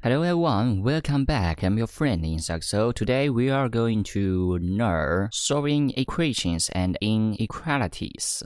Hello everyone, welcome back. I'm your friend Insect. So today we are going to learn solving equations and inequalities.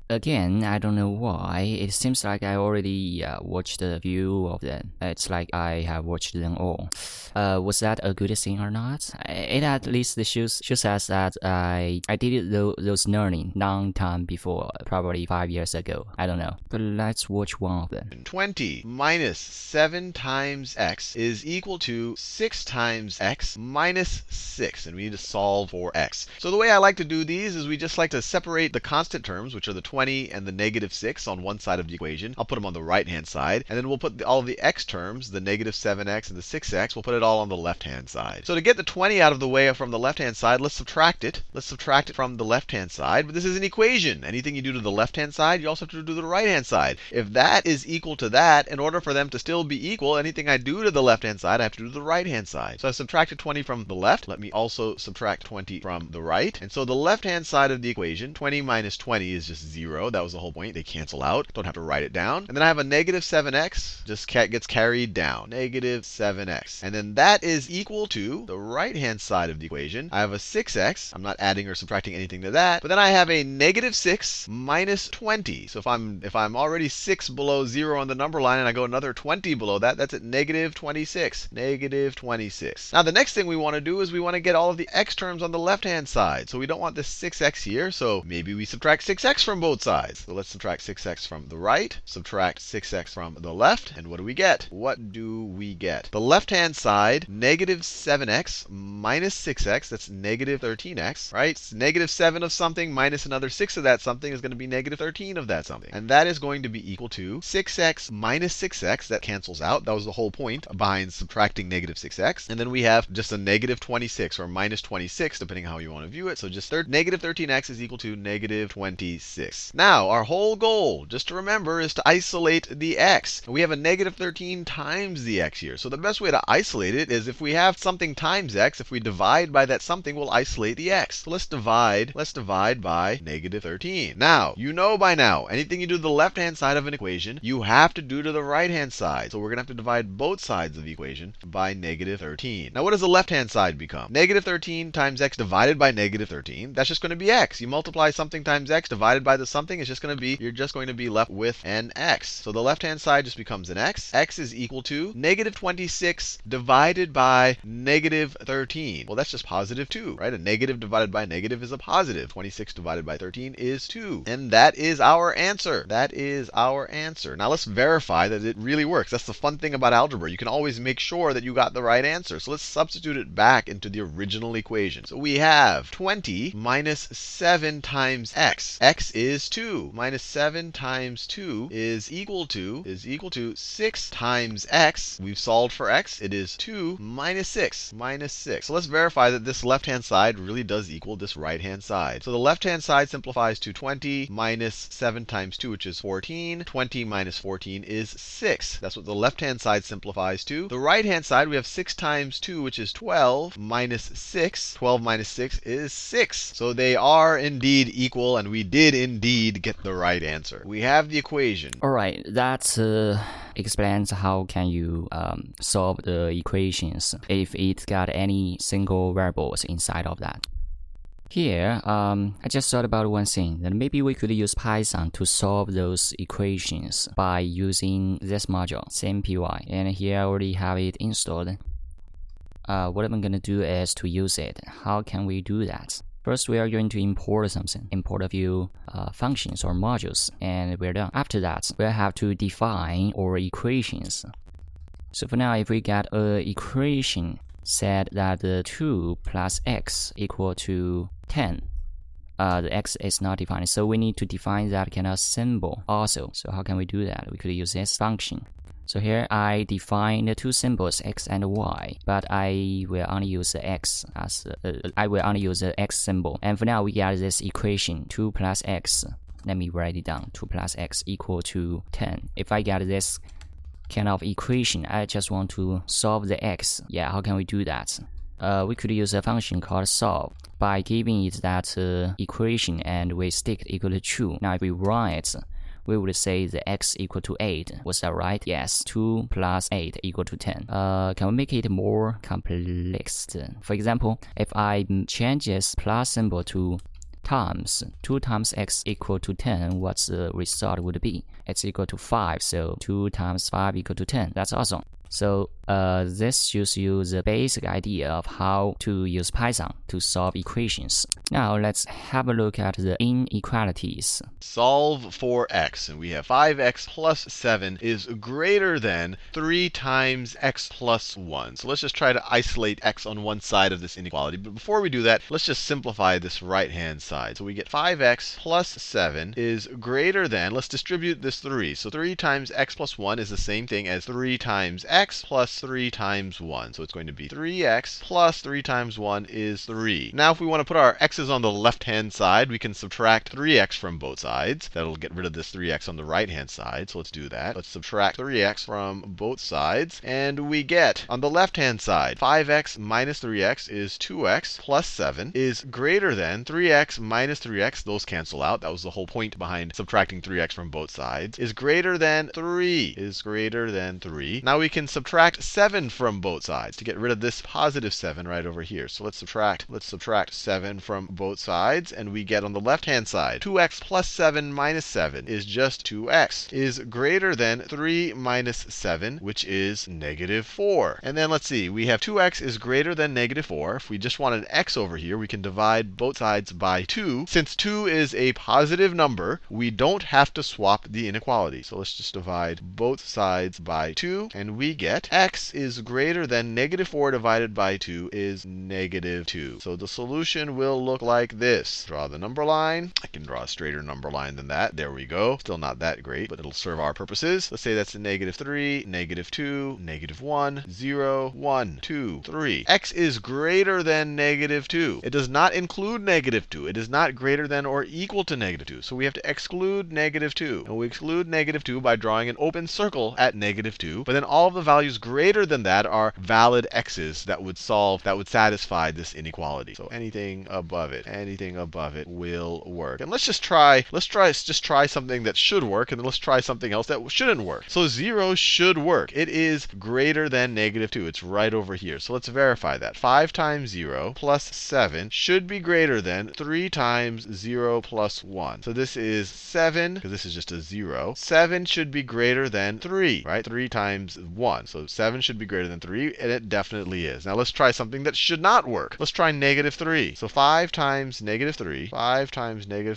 Again, I don't know why. It seems like I already watched a few of them. It's like I have watched them all. Was that a good thing or not? It at least shows us that I did those learning long time before, probably 5 years ago. I don't know. But let's watch one of them. 20 minus 7 times x is equal to 6 times x minus 6. And we need to solve for x. So the way I like to do these is we just like to separate the constant terms, which are the 20 and the negative 6 on one side of the equation. I'll put them on the right-hand side. And then we'll put all of the x terms, the negative 7x and the 6x, we'll put it all on the left-hand side. So to get the 20 out of the way from the left-hand side, let's subtract it. Let's subtract it from the left-hand side. But this is an equation. Anything you do to the left-hand side, you also have to do to the right-hand side. If that is equal to that, in order for them to still be equal, anything I do to the left-hand side, I have to do to the right-hand side. So I've subtracted 20 from the left. Let me also subtract 20 from the right. And so the left-hand side of the equation, 20 minus 20 is just 0. That was the whole point. They cancel out. Don't have to write it down. And then I have a negative 7x, just gets carried down. Negative 7x. And then that is equal to the right-hand side of the equation. I have a 6x. I'm not adding or subtracting anything to that. But then I have a negative 6 minus 20. So if I'm already 6 below 0 on the number line and I go another 20 below that, that's at negative 26. Negative 26. Now the next thing we want to do is we want to get all of the x terms on the left-hand side. So we don't want this 6x here. So maybe we subtract 6x from both sides. So let's subtract 6x from the right, subtract 6x from the left, and what do we get? What do we get? The left-hand side, negative 7x minus 6x, that's negative 13x, right? It's negative 7 of something minus another 6 of that something is going to be negative 13 of that something. And that is going to be equal to 6x minus 6x. That cancels out. That was the whole point behind subtracting negative 6x. And then we have just a negative 26 or minus 26, depending on how you want to view it. So just negative 13x is equal to negative 26. Now, our whole goal, just to remember, is to isolate the x. And we have a negative 13 times the x here. So the best way to isolate it is if we have something times x, if we divide by that something, we'll isolate the x. So let's divide by negative 13. Now, you know by now, anything you do to the left-hand side of an equation, you have to do to the right-hand side. So we're going to have to divide both sides of the equation by negative 13. Now, what does the left-hand side become? Negative 13 times x divided by negative 13. That's just going to be x. You multiply something times x divided by the something, it's just going to be, you're just going to be left with an x. So the left-hand side just becomes an x. X is equal to negative 26 divided by negative 13. Well, that's just positive 2, right? A negative divided by negative is a positive. 26 divided by 13 is 2. And that is our answer. That is our answer. Now let's verify that it really works. That's the fun thing about algebra. You can always make sure that you got the right answer. So let's substitute it back into the original equation. So we have 20 minus 7 times x. X is 2. Minus 7 times 2 is equal to 6 times x. We've solved for x. It is 2 minus 6. Minus 6. So let's verify that this left-hand side really does equal this right-hand side. So the left-hand side simplifies to 20 minus 7 times 2, which is 14. 20 minus 14 is 6. That's what the left-hand side simplifies to. The right-hand side, we have 6 times 2, which is 12, minus 6. 12 minus 6 is 6. So they are indeed equal, and we did indeed get the right answer. We have the equation. All right, that explains how can you solve the equations if it got any single variables inside of that. Here, I just thought about one thing, that maybe we could use Python to solve those equations by using this module, simpy. And here I already have it installed. What I'm going to do is to use it. How can we do that? First, we are going to import something, import a few functions or modules, and we're done. After that, we'll have to define our equations. So for now, if we get an equation said that 2 plus x equal to 10, the x is not defined, so we need to define that kind of symbol also. So how can we do that? We could use this function. So here I define the two symbols x and y, but I will only use the x as I will only use the x symbol. And for now we get this equation 2 plus x. Let me write it down. 2 plus x equal to 10. If I get this kind of equation, I just want to solve the x. Yeah, how can we do that? We could use a function called solve by giving it that equation and we stick it equal to true. Now if we run it, we would say the x equal to 8. Was that right? Yes, 2 plus 8 equal to 10. Can we make it more complex? For example, if I change this plus symbol to times, 2 times x equal to 10, what's the result would be? X equal to 5, so 2 times 5 equal to 10. That's awesome. So this shows you the basic idea of how to use Python to solve equations. Now let's have a look at the inequalities. Solve for x, and we have 5x plus 7 is greater than 3 times x plus 1. So let's just try to isolate x on one side of this inequality. But before we do that, let's just simplify this right-hand side. So we get 5x plus 7 is greater than, let's distribute this 3. So 3 times x plus 1 is the same thing as 3 times x plus 3 times 1. So it's going to be 3x plus 3 times 1 is 3. Now if we want to put our x's on the left-hand side, we can subtract 3x from both sides. That'll get rid of this 3x on the right-hand side. So let's do that. Let's subtract 3x from both sides. And we get, on the left-hand side, 5x minus 3x is 2x plus 7 is greater than 3x minus 3x. Those cancel out. That was the whole point behind subtracting 3x from both sides. Is greater than 3. Is greater than 3. Now we can subtract 7 from both sides to get rid of this positive 7 right over here. So let's subtract 7 from both sides, and we get on the left-hand side 2x plus 7 minus 7 is just 2x is greater than 3 minus 7, which is negative 4. And then let's see, we have 2x is greater than negative 4. If we just want an x over here, we can divide both sides by 2. Since 2 is a positive number, we don't have to swap the inequality. So let's just divide both sides by 2, and we get x is greater than negative 4 divided by 2 is negative 2. So the solution will look like this. Draw the number line. I can draw a straighter number line than that. There we go. Still not that great, but it'll serve our purposes. Let's say that's a negative 3, negative 2, negative 1, 0, 1, 2, 3. X is greater than negative 2. It does not include negative 2. It is not greater than or equal to negative 2. So we have to exclude negative 2. And we exclude negative 2 by drawing an open circle at negative 2. But then all of the values greater than that are valid x's that would satisfy this inequality. So anything above it will work. And let's try something that should work, and then let's try something else that shouldn't work. So 0 should work. It is greater than negative 2. It's right over here. So let's verify that. 5 times 0 plus 7 should be greater than 3 times 0 plus 1. So this is 7, because this is just a 0. 7 should be greater than 3, right? 3 times 1. So 7 should be greater than 3, and it definitely is. Now let's try something that should not work. Let's try negative 3. So 5 times negative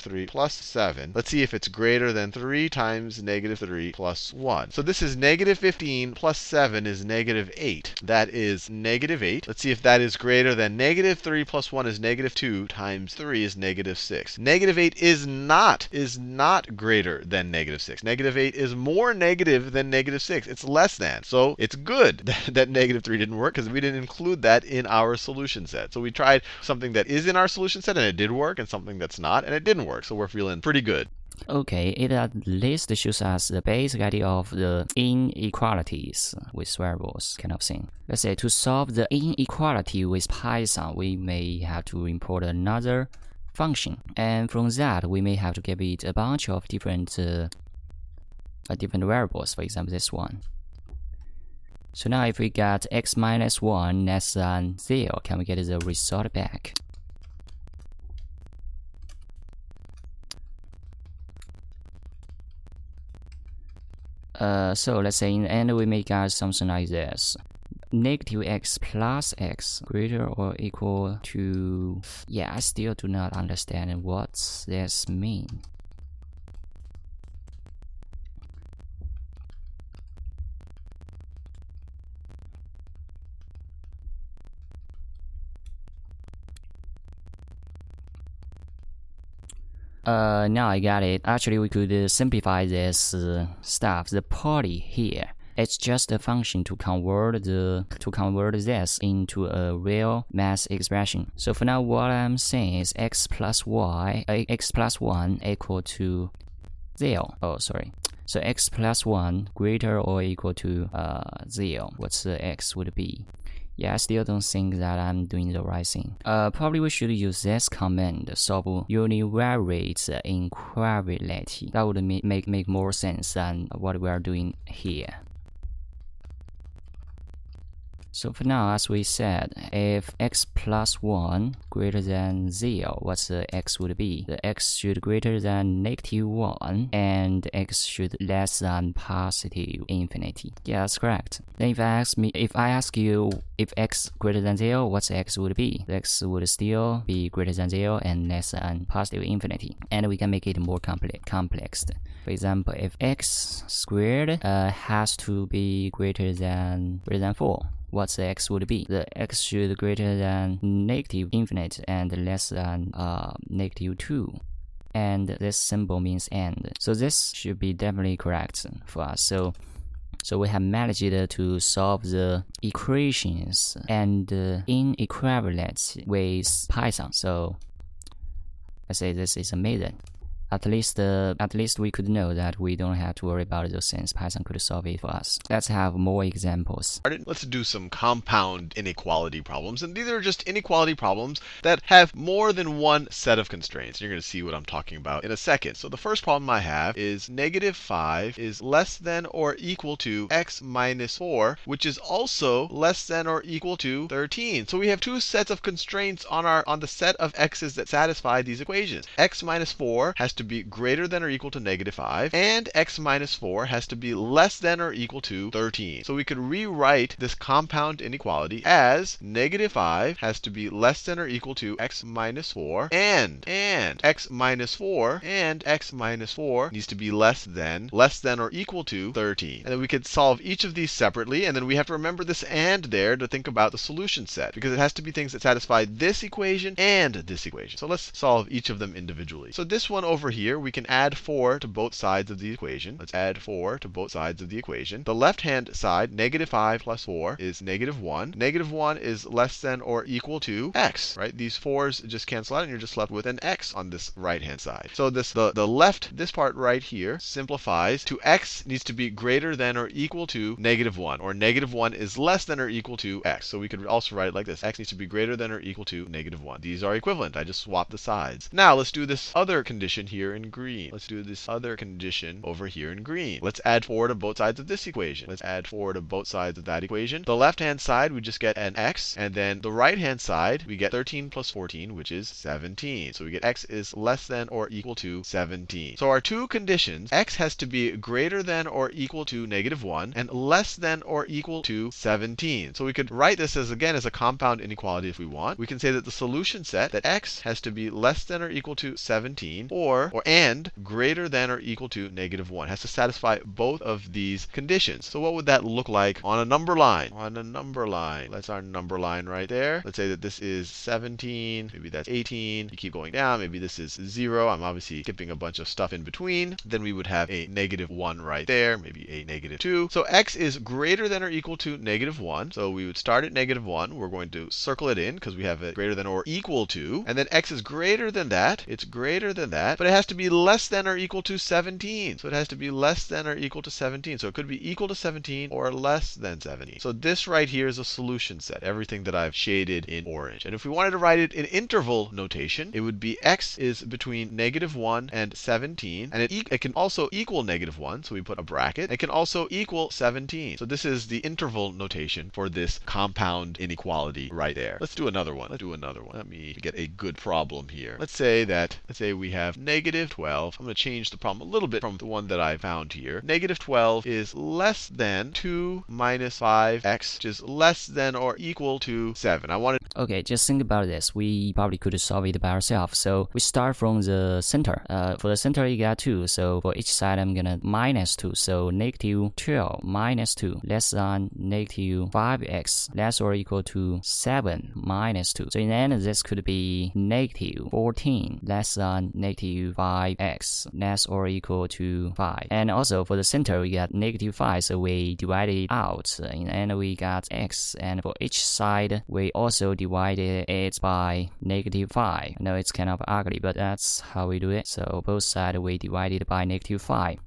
3 plus 7. Let's see if it's greater than 3 times negative 3 plus 1. So this is negative 15 plus 7 is negative 8. That is negative 8. Let's see if that is greater than negative 3 plus 1 is negative 2 times 3 is negative 6. Negative 8 is not greater than negative 6. Negative 8 is more negative than negative 6. It's less than. So it's good that negative 3 didn't work, because we didn't include that in our solution set. So we tried something that is in our solution set, and it did work, and something that's not, and it didn't work. So we're feeling pretty good. Okay, it at least shows us the basic idea of the inequalities with variables kind of thing. Let's say to solve the inequality with Python, we may have to import another function. And from that, we may have to give it a bunch of different variables, for example, this one. So now if we got x minus 1 less than 0, can we get the result back? So let's say in the end we may get something like this. Negative x plus x greater or equal to... Yeah, I still do not understand what this means. Now I got it. Actually, we could simplify this stuff. The party here, it's just a function to convert this into a real math expression. So for now, what I'm saying is x plus 1 equal to 0. Oh, sorry. So x plus 1 greater or equal to 0. What's the x would be? Yeah, I still don't think that I'm doing the right thing. Probably we should use this command, solve univariate inequality. That would make more sense than what we are doing here. So for now, as we said, if x plus 1 greater than 0, what the x would be? The x should greater than -1, and x should less than positive infinity. Yeah, that's correct. Then if I ask you if x greater than 0, what the x would be? The x would still be greater than 0 and less than positive infinity. And we can make it more complex. For example, if x squared has to be greater than 4, what the x would be? The x should greater than negative infinite and less than -2. And this symbol means and. So this should be definitely correct for us. So we have managed to solve the equations and inequalities with Python. So I say this is amazing. At least we could know that we don't have to worry about those things. Python could solve it for us. Let's have more examples. Let's do some compound inequality problems. And these are just inequality problems that have more than one set of constraints. You're going to see what I'm talking about in a second. So the first problem I have is -5 is less than or equal to x minus 4, which is also less than or equal to 13. So we have two sets of constraints on the set of x's that satisfy these equations. X minus 4 has to be greater than or equal to -5, and x minus 4 has to be less than or equal to 13. So we could rewrite this compound inequality as -5 has to be less than or equal to x minus 4, and x minus 4 and x minus 4 needs to be less than or equal to 13. And then we could solve each of these separately, and then we have to remember this and there to think about the solution set, because it has to be things that satisfy this equation and this equation. So let's solve each of them individually. So this one over here, we can add 4 to both sides of the equation. Let's add 4 to both sides of the equation. The left-hand side, -5 plus 4 is -1. -1 is less than or equal to x, right? These 4's just cancel out, and you're just left with an x on this right-hand side. So this part right here simplifies to x needs to be greater than or equal to -1, or -1 is less than or equal to x. So we could also write it like this: x needs to be greater than or equal to -1. These are equivalent. I just swapped the sides. Now let's do this other condition here in green. Let's do this other condition over here in green. Let's add 4 to both sides of this equation. Let's add 4 to both sides of that equation. The left-hand side, we just get an x, and then the right-hand side, we get 13 plus 14, which is 17. So we get x is less than or equal to 17. So our two conditions, x has to be greater than or equal to -1 and less than or equal to 17. So we could write this as, again, as a compound inequality if we want. We can say that the solution set, that x has to be less than or equal to 17, and greater than or equal to -1. Has to satisfy both of these conditions. So what would that look like on a number line? On a number line. That's our number line right there. Let's say that this is 17. Maybe that's 18. You keep going down. Maybe this is 0. I'm obviously skipping a bunch of stuff in between. Then we would have a -1 right there. Maybe a -2. So x is greater than or equal to -1. So we would start at -1. We're going to circle it in because we have it greater than or equal to. And then x is greater than that. It's greater than that. But it has to be less than or equal to 17. So it has to be less than or equal to 17. So it could be equal to 17 or less than 17. So this right here is a solution set, everything that I've shaded in orange. And if we wanted to write it in interval notation, it would be x is between -1 and 17. And it can also equal -1. So we put a bracket. It can also equal 17. So this is the interval notation for this compound inequality right there. Let's do another one. Let me get a good problem here. Let's say we have -12. I'm going to change the problem a little bit from the one that I found here. -12 is less than 2 minus 5x, which is less than or equal to 7. Okay, just think about this. We probably could solve it by ourselves. So we start from the center. For the center, you got 2. So for each side, I'm going to -2. So -12 minus 2 less than -5x less or equal to 7 minus 2. So in the end, this could be -14 less than 5x less or equal to 5. And also for the center, we got negative 5, so we divided it out. In the end, we got x, and for each side, we also divided it by negative 5. I know it's kind of ugly, but that's how we do it. So both sides we divided by negative 5.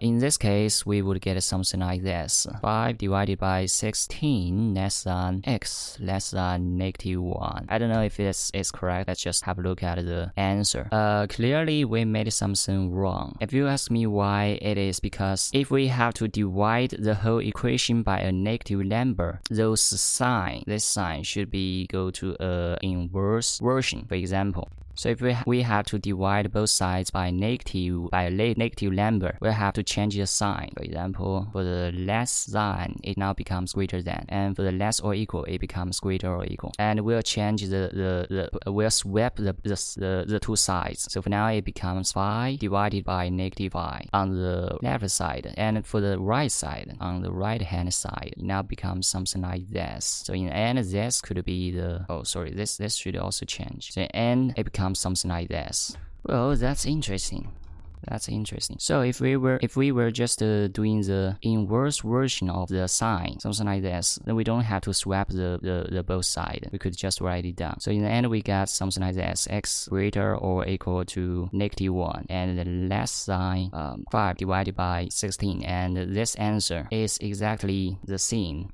In this case, we would get something like this. 5 divided by 16 less than x less than negative 1. I don't know if this is correct. Let's just have a look at the answer. Clearly, we made something wrong. If you ask me why, it is because if we have to divide the whole equation by a negative number, this sign should be go to a inverse version, for example. So if we have to divide both sides by a negative number, we have to change the sign. For example, for the less than, it now becomes greater than, and for the less or equal, it becomes greater or equal. And we'll change we'll swap the two sides. So for now, it becomes 5 divided by negative 5 on the left side, and for the right side, on the right hand side, it now becomes something like this. So in the end, this could be this should also change. So in the end, it becomes something like this. Well, that's interesting. So if we were just doing the inverse version of the sign, something like this, then we don't have to swap the both sides. We could just write it down. So in the end, we got something like this: x greater or equal to negative 1, and the less sign 5 divided by 16, and this answer is exactly the same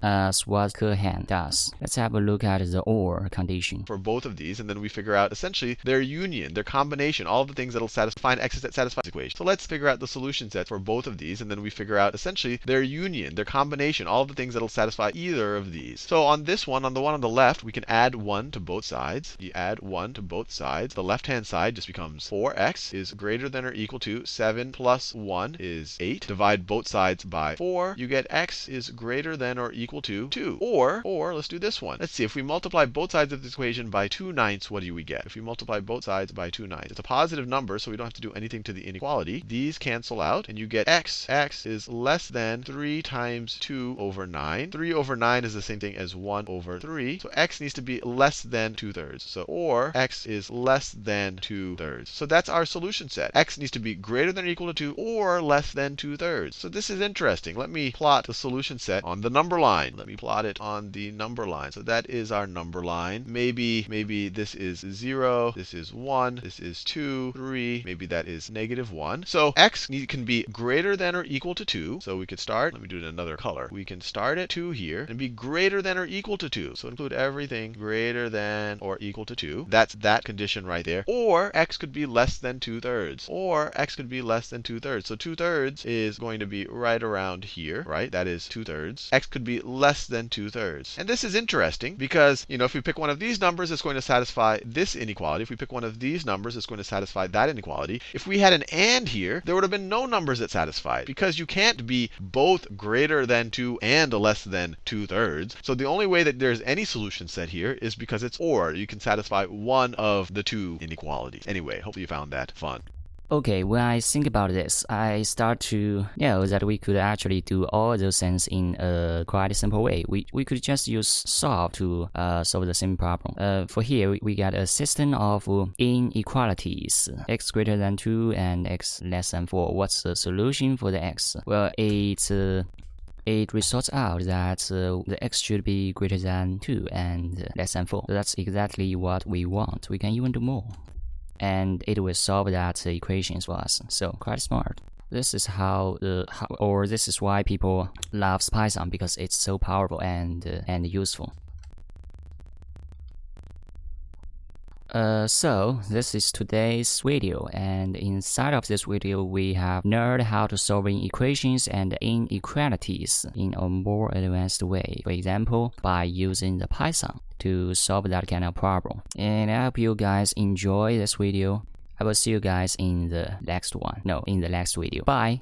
as what Cohen does. Let's have a look at the OR condition for both of these, and then we figure out essentially their union, their combination, all of the things that'll find x's that satisfy this equation. So let's figure out the solution sets for both of these, and then we figure out essentially their union, their combination, all of the things that'll satisfy either of these. So on this one, on the one on the left, we can add 1 to both sides. You add 1 to both sides. The left-hand side just becomes 4x is greater than or equal to 7 plus 1 is 8. Divide both sides by 4. You get x is greater than or equal to 2. Or let's do this one. Let's see, if we multiply both sides of this equation by 2/9, what do we get? If we multiply both sides by 2/9, it's a positive number, so we don't have to do anything to the inequality. These cancel out, and you get x is less than 3 times 2 over 9. 3 over 9 is the same thing as 1 over 3. So x needs to be less than 2/3. So or x is less than 2/3. So that's our solution set. X needs to be greater than or equal to 2 or less than 2/3. So this is interesting. Let me plot the solution set on the number line. Let me plot it on the number line. So that is our number line. Maybe this is 0, this is 1, this is 2, 3, maybe that is -1. So x can be greater than or equal to 2. So we could start, let me do it in another color. We can start at 2 here and be greater than or equal to 2. So include everything greater than or equal to 2. That's that condition right there. Or x could be less than 2/3. Or x could be less than 2/3. So 2/3 is going to be right around here, right? That is 2/3. X could be less than 2/3. And this is interesting because, if we pick one of these numbers, it's going to satisfy this inequality. If we pick one of these numbers, it's going to satisfy that inequality. If we had an and here, there would have been no numbers that satisfy it, because you can't be both greater than 2 and less than 2/3. So the only way that there's any solution set here is because it's or. You can satisfy one of the two inequalities. Anyway, hopefully you found that fun. Okay, when I think about this, I start to know that we could actually do all those things in a quite simple way. We could just use solve to solve the same problem. For here, we got a system of inequalities, x greater than 2 and x less than 4. What's the solution for the x? Well, it results out that the x should be greater than 2 and less than 4. So that's exactly what we want. We can even do more. And it will solve that equations for us. So quite smart. This is this is why people love Python, because it's so powerful and useful. So this is today's video, and inside of this video we have learned how to solve equations and inequalities in a more advanced way. For example, by using the Python to solve that kind of problem. And I hope you guys enjoy this video. I will see you guys in the next one. No, in the next video. Bye!